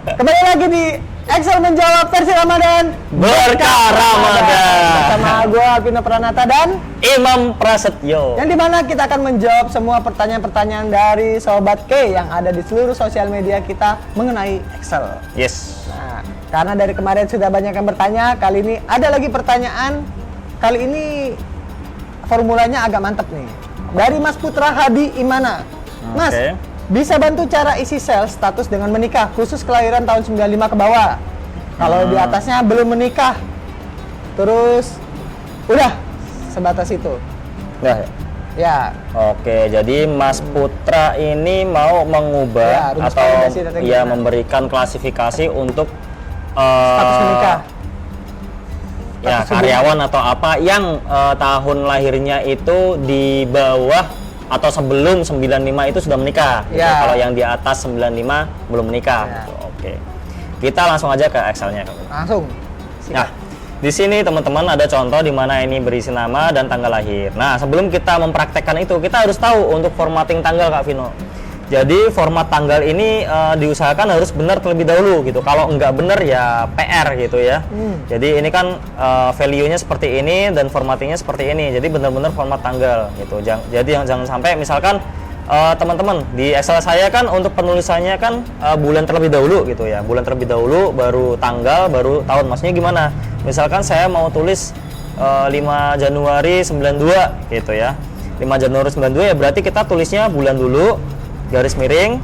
Kembali lagi di Excel menjawab versi Ramadan Berkah Ramadan bersama gue Alvino Pranata dan Imam Prasetyo. yang dimana kita akan menjawab semua pertanyaan-pertanyaan dari Sobat K yang ada di seluruh sosial media kita mengenai Excel. Yes. Nah, karena dari kemarin sudah banyak yang bertanya, kali ini ada lagi pertanyaan. Kali ini formulanya agak mantep nih. Dari Mas Putra Hadi Imana. Mas, bisa bantu cara isi sel status dengan menikah, khusus kelahiran tahun 95 ke bawah. Kalau di atasnya belum menikah. Terus udah sebatas itu. Nah, Ya, oke, jadi Mas Putra ini mau mengubah rumus atau validasi data gimana? memberikan klasifikasi untuk status menikah. ya Status karyawan atau apa yang tahun lahirnya itu di bawah atau sebelum 95 itu sudah menikah. Gitu. Ya. Kalau yang di atas 95 belum menikah. Ya. Gitu. Oke. Kita langsung aja ke Excel-nya. Langsung. Nah, di sini teman-teman ada contoh di mana ini berisi nama dan tanggal lahir. Nah, sebelum kita mempraktekkan itu, kita harus tahu untuk formatting tanggal, Kak Vino. Jadi format tanggal ini diusahakan harus benar terlebih dahulu gitu. Kalau nggak benar ya PR gitu ya. Jadi ini kan value-nya seperti ini dan formattingnya seperti ini. Jadi benar-benar format tanggal gitu. Jadi jangan sampai misalkan teman-teman di Excel saya kan untuk penulisannya kan bulan terlebih dahulu gitu ya. Bulan terlebih dahulu, baru tanggal, baru tahun. Maksudnya gimana? Misalkan saya mau tulis 5 Januari 92 gitu ya. 5 Januari 92 ya berarti kita tulisnya bulan dulu, garis miring,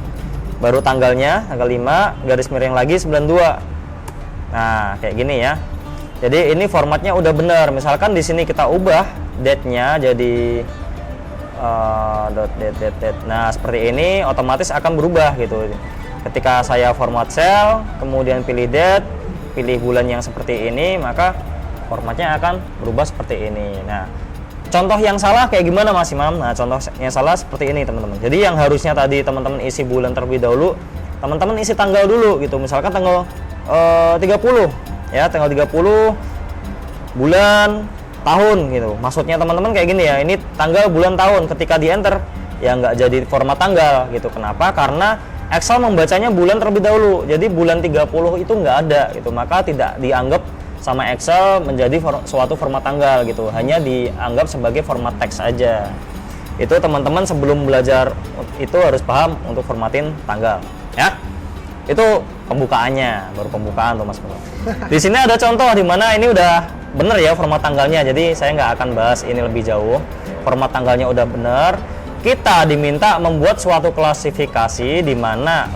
baru tanggalnya, tanggal 5, garis miring lagi 92. Nah, kayak gini ya. Jadi ini formatnya udah bener. Misalkan di sini kita ubah date-nya jadi date. Nah, seperti ini otomatis akan berubah gitu. Ketika saya format cell, kemudian pilih date, pilih bulan yang seperti ini, maka formatnya akan berubah seperti ini. Nah, contoh yang salah kayak gimana Mas Imam? Nah, contoh yang salah seperti ini teman-teman. Jadi yang harusnya tadi teman-teman isi bulan terlebih dahulu, teman-teman isi tanggal dulu gitu. Misalkan tanggal 30 ya, tanggal 30 bulan tahun gitu. Maksudnya teman-teman kayak gini ya, ini tanggal bulan tahun. Ketika di enter ya nggak jadi format tanggal gitu. Kenapa? Karena Excel membacanya bulan terlebih dahulu. Jadi bulan 30 itu nggak ada gitu. Maka tidak dianggap sama Excel menjadi suatu format tanggal gitu, hanya dianggap sebagai format teks aja. Itu teman-teman sebelum belajar itu harus paham untuk formatin tanggal ya. Itu pembukaannya, baru pembukaan tuh Mas. Di sini ada contoh di mana ini udah bener ya format tanggalnya, jadi saya nggak akan bahas ini lebih jauh. Format tanggalnya udah bener. Kita diminta membuat suatu klasifikasi di mana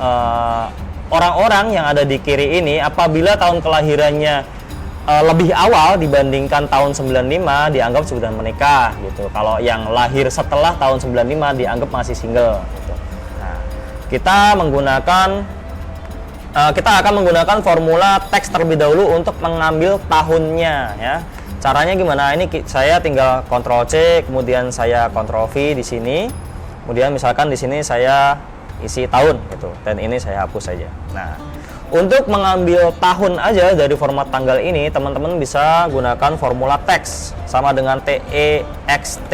orang-orang yang ada di kiri ini apabila tahun kelahirannya lebih awal dibandingkan tahun 95 dianggap sudah menikah gitu. Kalau yang lahir setelah tahun 95 dianggap masih single gitu. Nah, kita akan menggunakan formula teks terlebih dahulu untuk mengambil tahunnya ya. Caranya gimana? Ini saya tinggal Ctrl C, kemudian saya Ctrl V di sini. Kemudian misalkan di sini saya isi tahun gitu dan ini saya hapus saja. Nah, untuk mengambil tahun aja dari format tanggal ini, teman-teman bisa gunakan formula teks sama dengan TEXT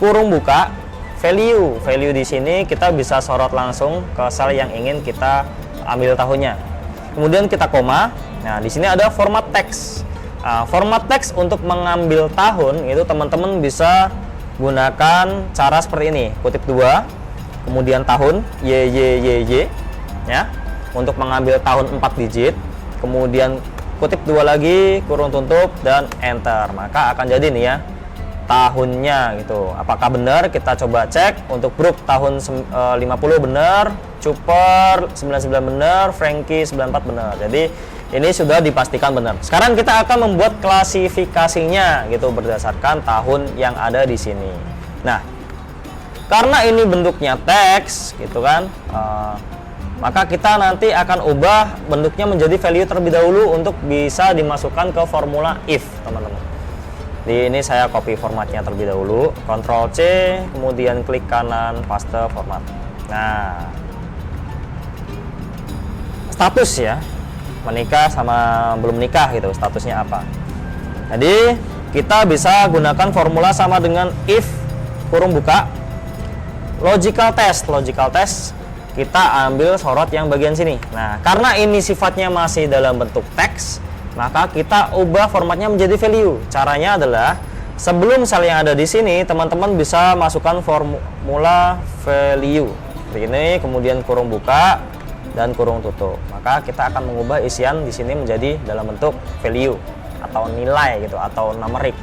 kurung buka value. Value di sini kita bisa sorot langsung ke sel yang ingin kita ambil tahunnya. Kemudian kita koma. Nah, di sini ada format teks. Format teks untuk mengambil tahun itu teman-teman bisa gunakan cara seperti ini. Kutip 2, kemudian tahun YYYY ya. Untuk mengambil tahun 4 digit, kemudian kutip 2 lagi, kurung tutup dan enter, maka akan jadi nih ya tahunnya gitu. Apakah benar? Kita coba cek. Untuk Brook tahun 50 benar, Cooper 99 benar, Frankie 94 benar. Jadi ini sudah dipastikan benar. Sekarang kita akan membuat klasifikasinya gitu berdasarkan tahun yang ada di sini. Nah, karena ini bentuknya teks gitu kan, maka kita nanti akan ubah bentuknya menjadi value terlebih dahulu untuk bisa dimasukkan ke formula if, teman-teman. Di ini saya copy formatnya terlebih dahulu, Ctrl C, kemudian klik kanan, paste format. Nah, status ya, menikah sama belum nikah gitu, statusnya apa. Jadi kita bisa gunakan formula sama dengan if kurung buka logical test kita ambil sorot yang bagian sini. Nah, karena ini sifatnya masih dalam bentuk teks, maka kita ubah formatnya menjadi value. Caranya adalah sebelum sel yang ada di sini, teman-teman bisa masukkan formula value. Seperti ini, kemudian kurung buka dan kurung tutup. Maka kita akan mengubah isian di sini menjadi dalam bentuk value atau nilai gitu atau numerik.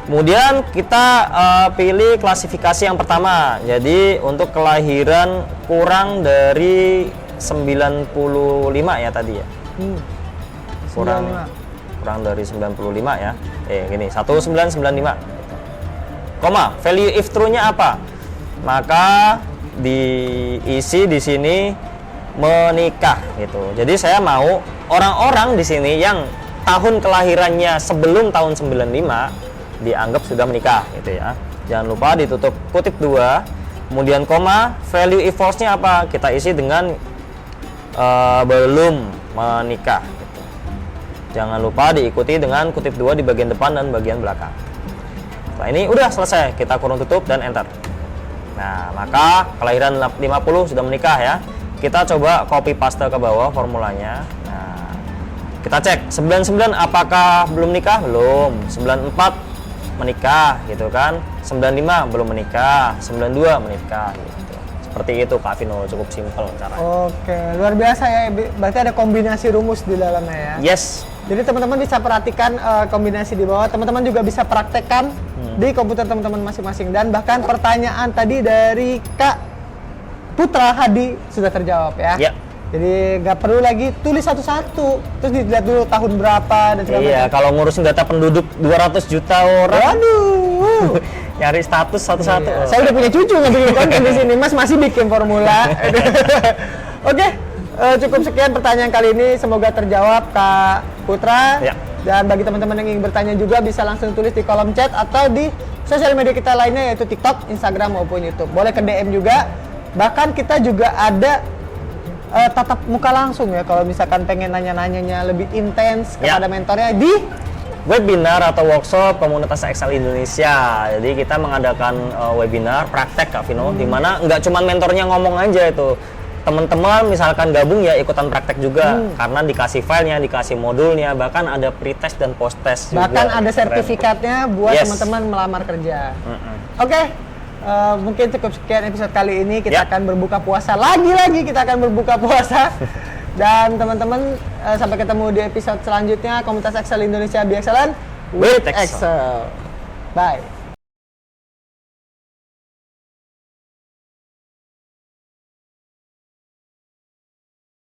Kemudian kita pilih klasifikasi yang pertama. Jadi untuk kelahiran kurang dari 95 ya tadi ya. Kurang dari 95 ya. Gini, 1995. Koma, value if true-nya apa? Maka diisi di sini menikah gitu. Jadi saya mau orang-orang di sini yang tahun kelahirannya sebelum tahun 95 dianggap sudah menikah gitu ya. Jangan lupa ditutup kutip 2, kemudian koma, value if false-nya apa? Kita isi dengan belum menikah gitu. Jangan lupa diikuti dengan kutip 2 di bagian depan dan bagian belakang. Setelah ini udah selesai, kita kurung tutup dan enter. Nah, maka kelahiran 50 sudah menikah ya. Kita coba copy paste ke bawah formulanya. Nah, kita cek 99 apakah belum nikah? Belum. 94 menikah gitu kan, 95 belum menikah, 92 menikah gitu. Seperti itu Kak Vino, cukup simpel caranya. Oke, luar biasa ya. Berarti ada kombinasi rumus di dalamnya ya. Yes. Jadi teman-teman bisa perhatikan kombinasi di bawah. Teman-teman juga bisa praktekkan di komputer teman-teman masing-masing. Dan bahkan pertanyaan tadi dari Kak Putra Hadi sudah terjawab ya. Ya. Jadi nggak perlu lagi tulis satu-satu, terus dilihat dulu tahun berapa dan segala macam. Iya, kalau ngurusin data penduduk 200 juta orang. Waduh. Nyari status satu-satu. Iya. Saya udah punya cucu nggak bikin konten di sini, Mas masih bikin formula. Oke, cukup sekian pertanyaan kali ini. Semoga terjawab Kak Putra. Ya. Dan bagi teman-teman yang ingin bertanya juga bisa langsung tulis di kolom chat atau di sosial media kita lainnya yaitu TikTok, Instagram maupun YouTube. Boleh ke DM juga. Bahkan kita juga ada tatap muka langsung ya kalau misalkan pengen nanya-nanyanya lebih intens kepada mentornya di webinar atau workshop komunitas Excel Indonesia. Jadi kita mengadakan webinar praktek Kak Vino, di mana nggak cuma mentornya ngomong aja itu. Teman-teman misalkan gabung ya ikutan praktek juga karena dikasih filenya, dikasih modulnya, bahkan ada pretest dan post-test juga. Bahkan ada sertifikatnya buat Yes. teman-teman melamar kerja. Oke. Mungkin cukup sekian episode kali ini. Kita akan berbuka puasa lagi kita akan berbuka puasa. Dan teman-teman sampai ketemu di episode selanjutnya komunitas Excel Indonesia Be Excellent with Excel. Bye.